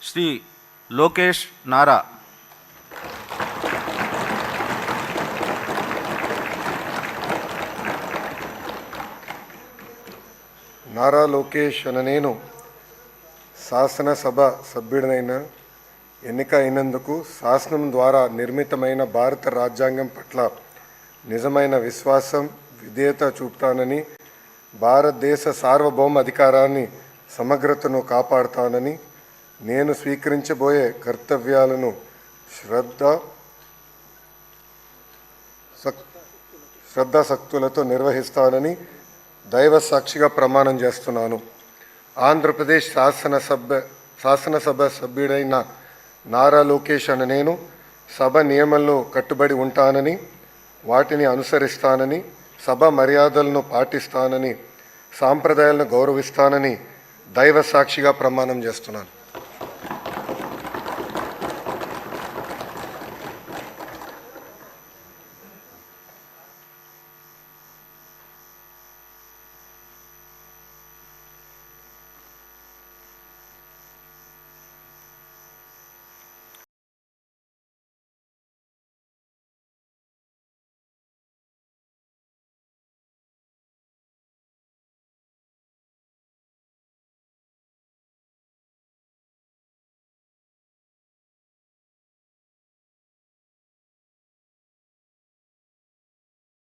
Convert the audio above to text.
శ్రీ లోకేష్ నారా. నారా లోకేష్ అనే నేను శాసనసభ సభ్యుడినైన ఎన్నిక అయినందుకు శాసనం ద్వారా నిర్మితమైన భారత రాజ్యాంగం పట్ల నిజమైన విశ్వాసం విధేయత చూపుతానని, భారతదేశ సార్వభౌమ అధికారాన్ని సమగ్రతను కాపాడుతానని, నేను స్వీకరించబోయే కర్తవ్యాలను శ్రద్ధాశక్తులతో నిర్వహిస్తానని దైవ సాక్షిగా ప్రమాణం చేస్తున్నాను. ఆంధ్రప్రదేశ్ శాసనసభ సభ్యుడైన నారా లోకేష్ అనే నేను సభ నియమంలో కట్టుబడి ఉంటానని, వాటిని అనుసరిస్తానని, సభ మర్యాదలను పాటిస్తానని, సాంప్రదాయాలను గౌరవిస్తానని దైవ సాక్షిగా ప్రమాణం చేస్తున్నాను.